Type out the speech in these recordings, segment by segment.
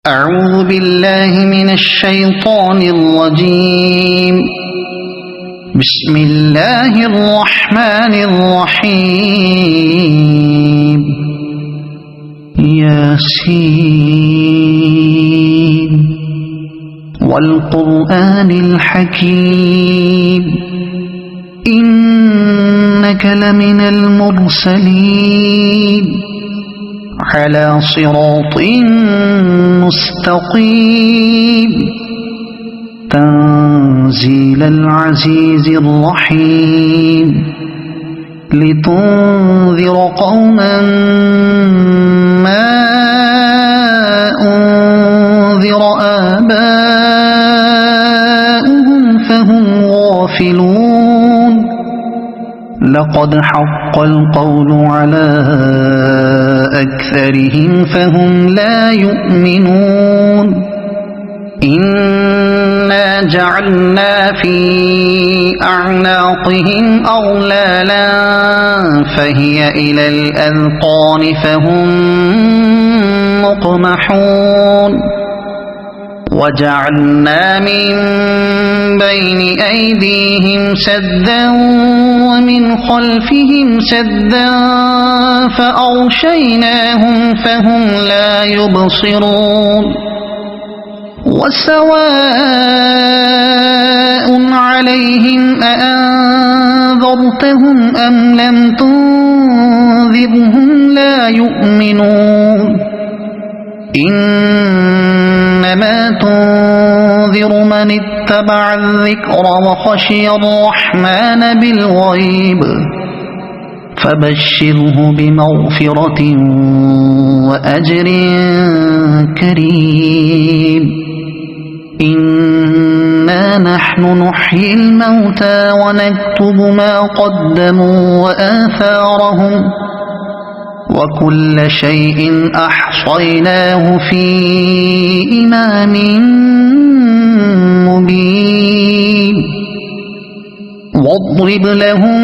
أعوذ بالله من الشيطان الرجيم. بسم الله الرحمن الرحيم. ياسين والقرآن الحكيم إنك لمن المرسلين على صراط مستقيم تنزيل العزيز الرحيم لتنذر قوما ما أنذر آباؤهم فهم غافلون. لقد حق القول على أكثرهم فهم لا يؤمنون. إنا جعلنا في أعناقهم أغلالا فهي إلى الأذقان فهم مقمحون. وجعلنا من بين أيديهم سدا ومن خلفهم سدا فأغشيناهم فهم لا يبصرون. وسواء عليهم أأنذرتهم أم لم تنذرهم لا يؤمنون. إنما تنذر من اتبع الذكر وخشي الرحمن بالغيب فبشره بمغفرة وأجر كريم. إنا نحن نحيي الموتى ونكتب ما قدموا وآثارهم وكل شيء أحصيناه في إمام مبين. واضرب لهم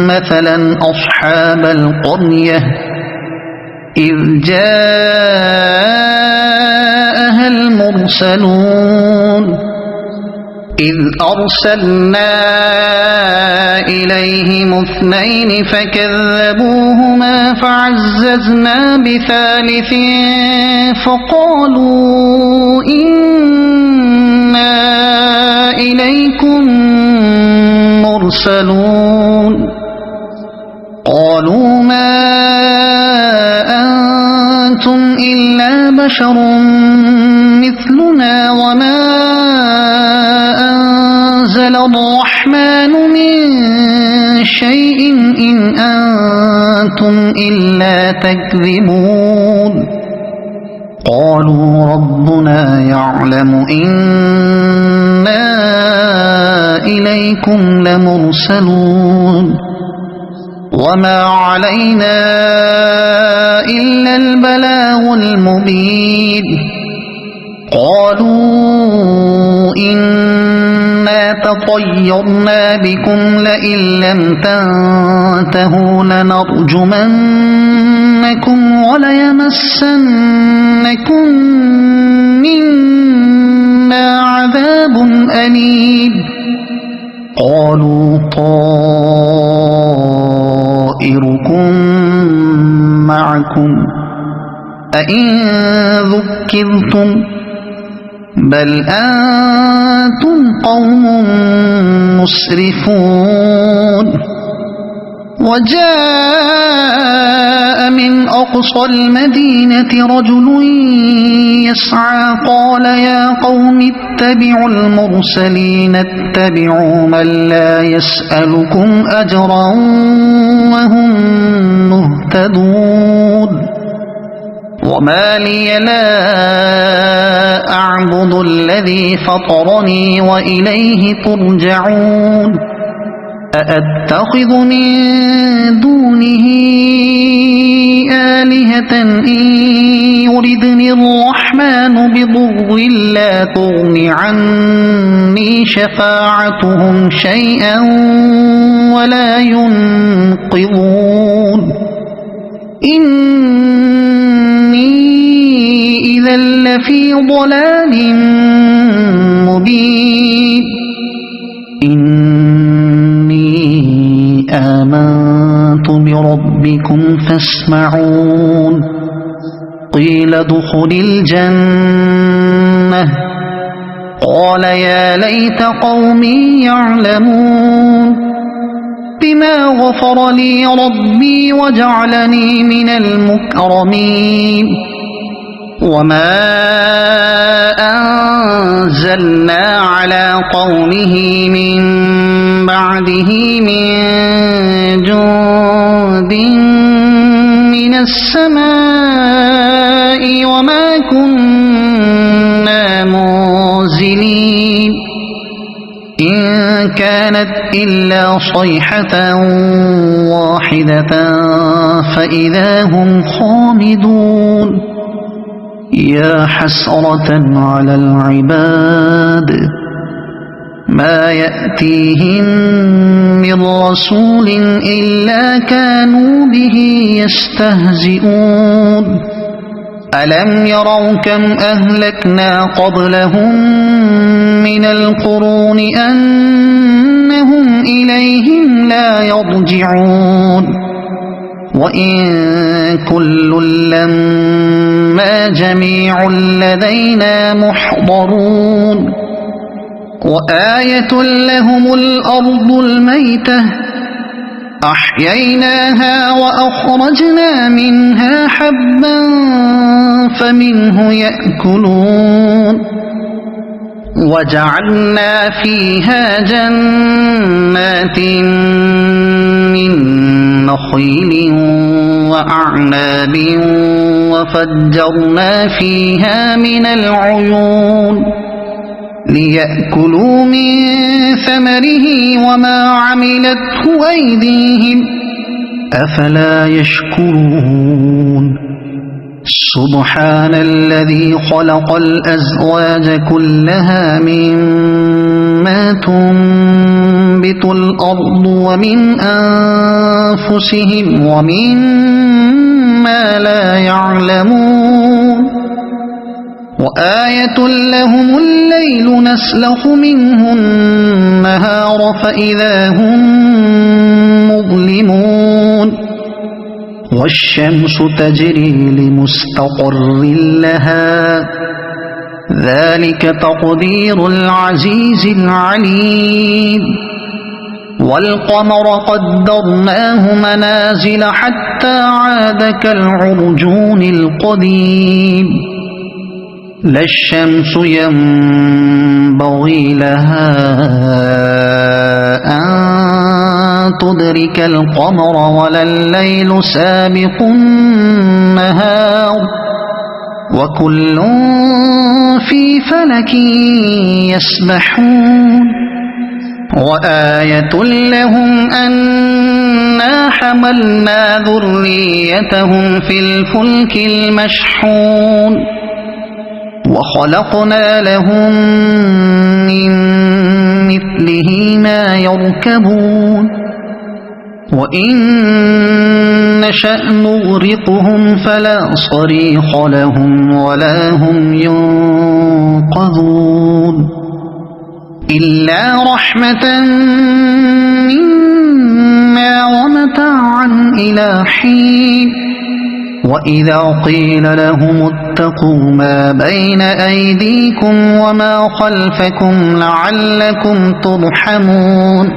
مثلا أصحاب القرية إذ جاءها المرسلون إذ أرسلنا إليهم اثنين فكذبوهما فعززنا بثالث فقالوا إنا إليكم مرسلون. قالوا ما أنتم إلا بشر مثلنا وما أنزل الرحمن من شيء إن أنتم إلا تكذبون. قالوا ربنا يعلم إنا إليكم لمرسلون وما علينا إلا البلاغ المبين. قالوا إنا تطيرنا بكم لئن لم تنتهوا لنرجمنكم وليمسنكم منا عذاب أليم. قالوا طائركم معكم أئن ذكرتم بل أنتم قوم مسرفون. وجاء من أقصى المدينة رجل يسعى قال يا قوم اتبعوا المرسلين اتبعوا من لا يسألكم أجرا وهم مهتدون. وما لي لا أعبد الذي فطرني وإليه ترجعون. أأتخذ من دونه آلهة إن يردني الرحمن بضر لا تغن عني شفاعتهم شيئا ولا ينقذون. إني إذا لفي ضلال مبين إني آمنت بربكم فاسمعون قيل ادخل الجنة قال يا ليت قومي يعلمون بما غفر لي ربي وجعلني من المكرمين وما أنزلنا على قومه من بعده من جند من السماء وما كنا منزلين إن كانت إلا صيحة واحدة فإذا هم خامدون يا حسرة على العباد ما يأتيهم من رسول إلا كانوا به يستهزئون ألم يروا كم أهلكنا قبلهم من القرون أنهم إليهم لا يرجعون وإن كل لما جميع لدينا محضرون وآية لهم الأرض الميتة أحييناها وأخرجنا منها حبا فمنه يأكلون وجعلنا فيها جنات من نخيل وأعناب وفجرنا فيها من العيون ليأكلوا من ثمره وما عملته أيديهم أفلا يشكرون سبحان الذي خلق الأزواج كلها مما تنبت الأرض ومن أنفسهم ومما لا يعلمون وآية لهم الليل نسلخ منه النهار فإذا هم مظلمون والشمس تجري لمستقر لها ذلك تقدير العزيز العليم والقمر قدرناه منازل حتى عاد كالعرجون القديم لا الشمس ينبغي لها أن تدرك القمر ولا الليل سابق النهار وكل في فلك يسبحون وآية لهم أنا حملنا ذريتهم في الفلك المشحون وخلقنا لهم من مثله ما يركبون وإن نشأ نغرقهم فلا صريخ لهم ولا هم ينقذون إلا رحمة منا ومتاعا إلى حين وإذا قيل لهم اتقوا ما بين أيديكم وما خلفكم لعلكم ترحمون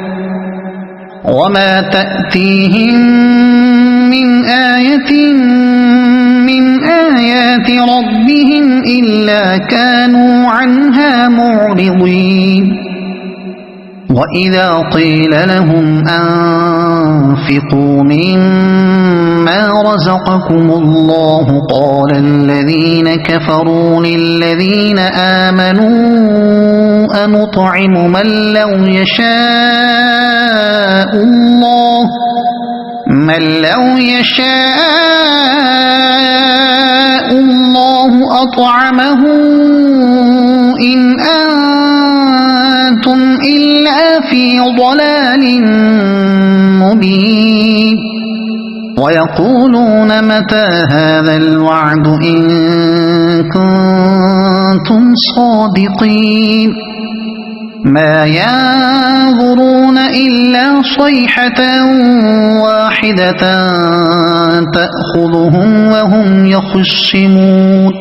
وما تأتيهم من آية من آيات ربهم إلا كانوا عنها معرضين وإذا قيل لهم أنفقوا مما رزقكم الله قال الذين كفروا للذين آمنوا أنطعم من لو يشاء الله أطعمه إن أنتم إلا في ضلال مبين ويقولون متى هذا الوعد إن كنتم كنتم صادقين ما ينظرون إلا صيحة واحدة تأخذهم وهم يخصمون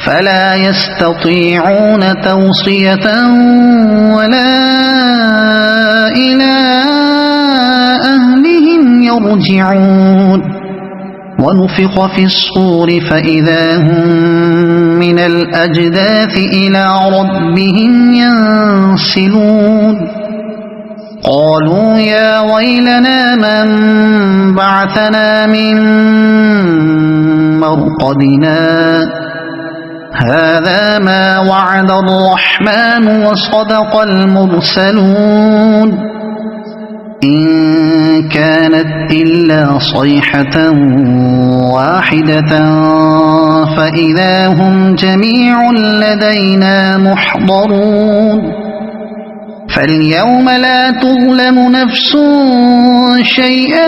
فلا يستطيعون توصية ولا إلى أهلهم يرجعون ونفخ في الصور فإذا هم من الأجداث إلى ربهم ينسلون قالوا يا ويلنا من بعثنا من مرقدنا هذا ما وعد الرحمن وصدق المرسلون إن كانت إلا صيحة واحدة فإذا هم جميع لدينا محضرون فاليوم لا تظلم نفس شيئا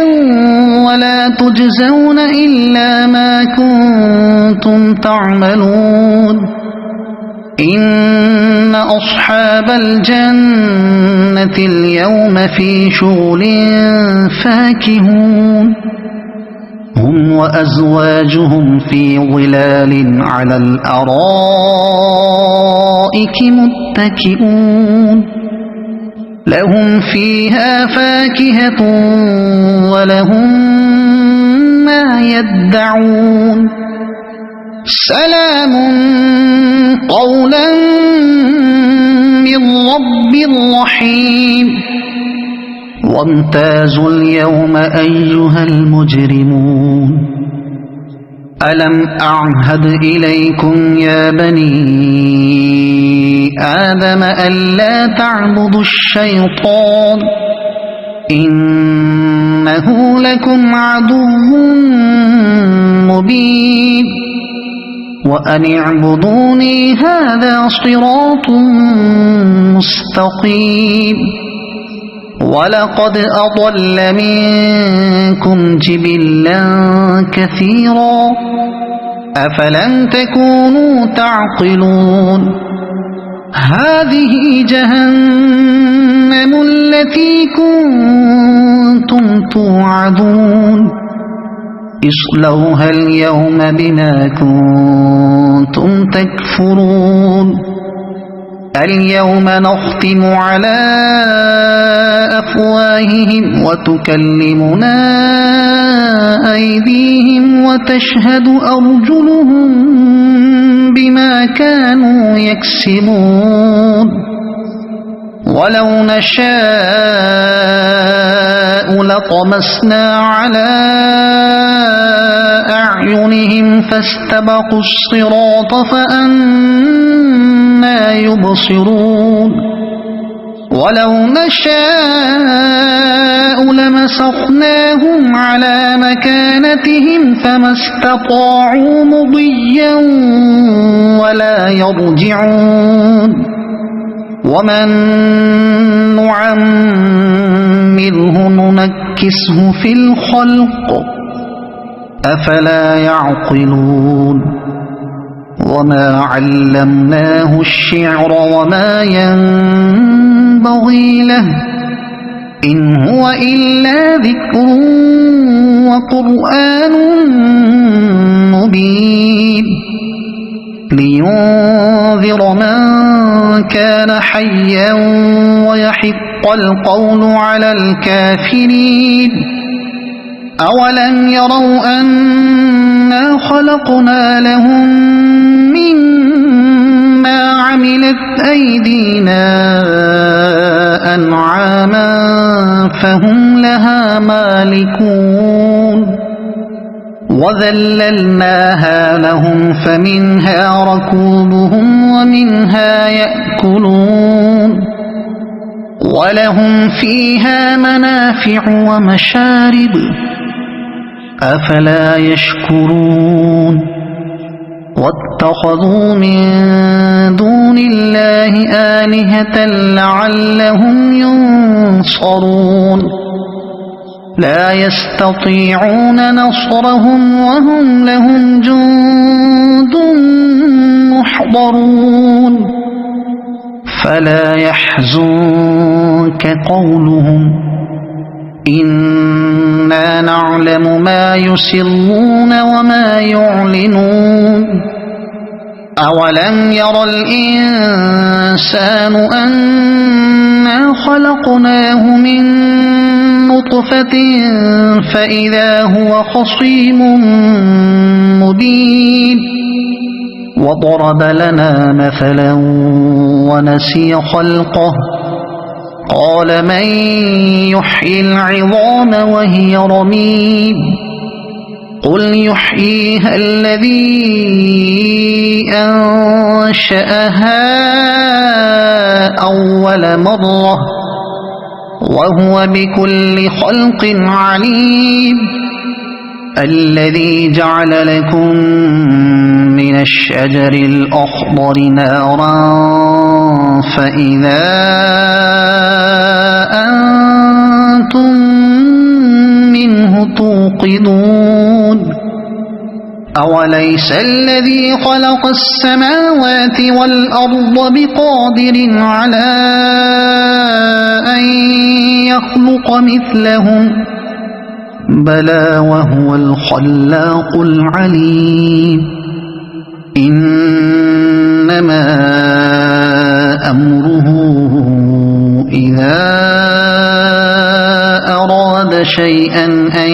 ولا تجزون إلا ما كنتم تعملون إن أصحاب الجنة اليوم في شغل فاكهون هم وأزواجهم في ظلال على الأرائك متكئون لهم فيها فاكهة ولهم ما يدعون سلام قولا من رب رحيم وامتازوا اليوم أيها المجرمون ألم أعهد إليكم يا بني آدم ألا تعبدوا الشيطان إنه لكم عدو مبين وأن اعبدوني هذا صراط مستقيم ولقد أضل منكم جبلا كثيرا أفلم تكونوا تعقلون هذه جهنم التي كنتم توعدون اصلوها اليوم بما كنتم تكفرون اليوم نختم على أفواههم وتكلمنا أيديهم وتشهد أرجلهم بما كانوا يكسبون ولو نشاء لطمسنا على أعينهم فاستبقوا الصراط فأنى يبصرون ولو نشاء لمسخناهم على مكانتهم فما استطاعوا مضيا ولا يرجعون ومن نعمره ننكسه في الخلق أفلا يعقلون وما علمناه الشعر وما ينبغي له إن هو إلا ذكر وقرآن مبين لينذر من كان حيا ويحق القول على الكافرين أولم يروا أنا خلقنا لهم مما عملت أيدينا أنعاما فهم لها مالكون وذللناها لهم فمنها ركوبهم ومنها يأكلون ولهم فيها منافع ومشارب أفلا يشكرون واتخذوا من دون الله آلهة لعلهم ينصرون لا يستطيعون نصرهم وهم لهم جند يحضرون فلا يحزنك قولهم إنا نعلم ما يسرون وما يعلنون أولم ير الإنسان أنا خلقناه من نطفة فإذا هو خصيم مبين وضرب لنا مثلا ونسي خلقه قال من يحيي العظام وهي رميم قل يحييها الذي أنشأها أول مرة وهو بكل خلق عليم الذي جعل لكم من الشجر الأخضر نارا فإذا أنتم منه توقدون أوليس الذي خلق السماوات والأرض بقادر على أن يخلق مثلهم بلى وهو الخلاق العليم إنما أمره إذا أراد شيئا أن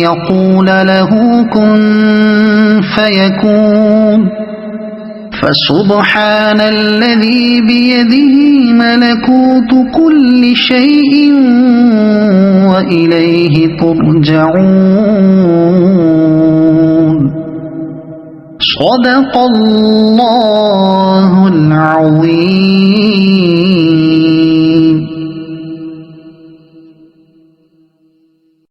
يقول له كن فيكون فسبحان الذي بيده ملكوت كل شيء وإليه ترجعون صدق الله العظيم.